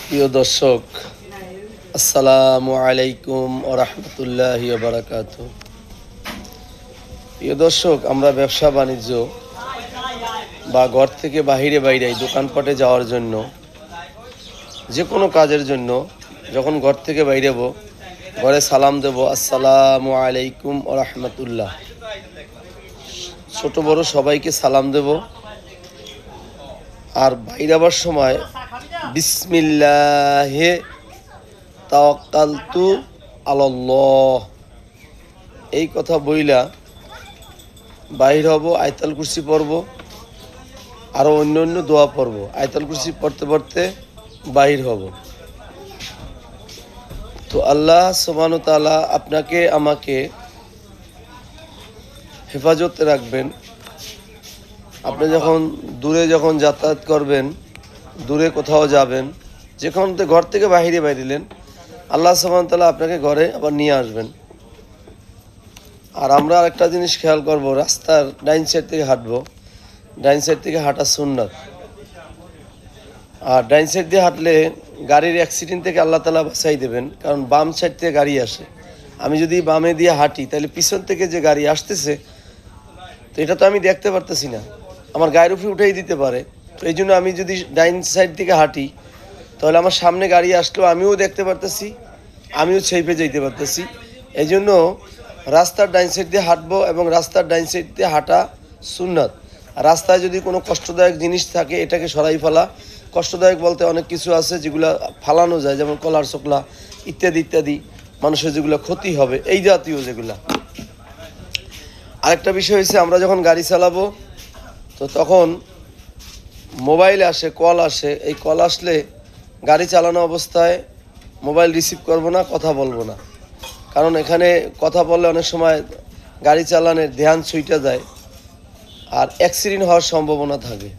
প্রিয় দর্শক, আসসালামু আলাইকুম ওয়া রাহমাতুল্লাহি ওয়া বারাকাতুহু। প্রিয় দর্শক, আমরা ব্যবসা বাণিজ্য বা ঘর থেকে বাইরে দোকানপাটে যাওয়ার জন্য, যে কোনো কাজের জন্য যখন ঘর থেকে বাইরেব, ঘরে সালাম দেব, আসসালামু আলাইকুম ওয়া রাহমাতুল্লাহ। ছোট বড় সবাইকে সালাম দেব। আর বাইরাবার সময় বিসমিল্লাহে তাওয়াক্কালতু আলাল্লাহ এই কথা বইলা বাহির হব। আয়াতুল কুরসি পড়ব, আরও অন্য অন্য দোয়া পড়ব। আয়াতুল কুরসি পড়তে পড়তে বাহির হব। তো আল্লাহ সুবহানাহু ওয়া তাআলা আপনাকে আমাকে হেফাজতে রাখবেন। আপনি যখন দূরে যাতায়াত করবেন, দূরে কোথাও যাবেন, যেখান থেকে ঘর থেকে বাইরিলেন, আল্লাহ সুবহানাহু ওয়া তাআলা আপনাকে ঘরে আবার নিয়ে আসবেন। আর আমরা আরেকটা জিনিস খেয়াল করব, রাস্তার ডাইন সাইড থেকে হাঁটবো। ডাইন সাইড থেকে হাঁটা সুন্নাত। আর ডাইন সাইড দিয়ে হাঁটলে গাড়ির অ্যাক্সিডেন্ট থেকে আল্লাহ তাআলা বাঁচাই দেবেন, কারণ বাম সাইড থেকে গাড়ি আসে। আমি যদি বামে দিয়ে হাঁটি, তাহলে পিছন থেকে যে গাড়ি আসতেছে, তো এটা তো আমি দেখতে পারতেছি না, আমার গায়ের উপরে উঠেই দিতে পারে। তো এই জন্য আমি যদি ডাইন সাইড থেকে হাঁটি, তাহলে আমার সামনে গাড়ি আসলেও আমিও দেখতে পারতেছি, আমিও ছেপে যেতে পারতেছি। এই জন্য রাস্তার ডাইন সাইড দিয়ে হাঁটবো, এবং রাস্তার ডাইন সাইড দিয়ে হাঁটা সুন্নাত। রাস্তায় যদি কোনো কষ্টদায়ক জিনিস থাকে, এটাকে সরাই ফেলা। কষ্টদায়ক বলতে অনেক কিছু আছে যেগুলো ফালানো যায়, যেমন কলার চোকলা ইত্যাদি ইত্যাদি, মানুষের যেগুলো ক্ষতি হবে, এই জাতীয় যেগুলা। আরেকটা বিষয় হচ্ছে, আমরা যখন গাড়ি চালাবো, তো তখন মোবাইল আসে, কল আসে। এই কল আসলে গাড়ি চালানো অবস্থায় মোবাইল রিসিভ করব না, কথা বলবো না। কারণ এখানে কথা বললে অনেক সময় গাড়ি চালানোর ধ্যান ছুটে যায়, আর অ্যাক্সিডেন্ট হওয়ার সম্ভাবনা থাকে।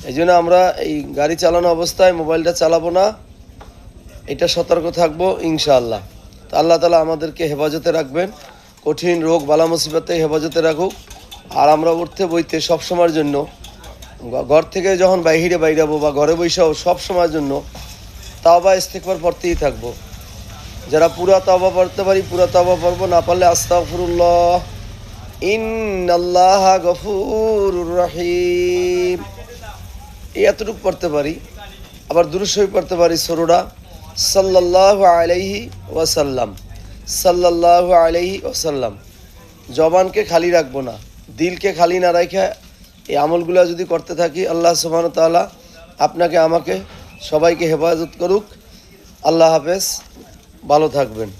এই জন্য আমরা এই গাড়ি চালানো অবস্থায় মোবাইলটা চালাবো না, এটা সতর্ক থাকবো ইনশাআল্লাহ। তো আল্লাহ তাআলা আমাদেরকে হেফাজতে রাখবেন, কঠিন রোগ বালা মুসিবত থেকে হেফাজতে রাখুক। আর আমরা উঠতে বইতে সবসময়ের জন্য, ঘর থেকে যখন বাইরাবো বা ঘরে বৈশাও সবসময়ের জন্য তাওবা ইস্তিগফার পড়তেই থাকবো। যারা পুরা তাওবা পড়তে পারি পুরা তাওবা পড়বো, না পারলে আস্তাগফিরুল্লাহ, ইন্নাল্লাহা গফুরুর রহিম, এতটুকু পড়তে পারি। আবার দুরূদ শরীফ পড়তে পারি, সূরা সাল্লাল্লাহু আলাইহি ওয়াসাল্লাম, সাল্লাল্লাহু আলাইহি ওয়াসাল্লাম। জবানকে খালি রাখবো না, দিলকে খালি না রাখে এই আমলগুলো যদি করতে থাকি, আল্লাহ সুবহানাহু ওয়া তাআলা আপনাকে আমাকে সবাইকে হেফাজত করুক। আল্লাহ হাফেজ, ভালো থাকবেন।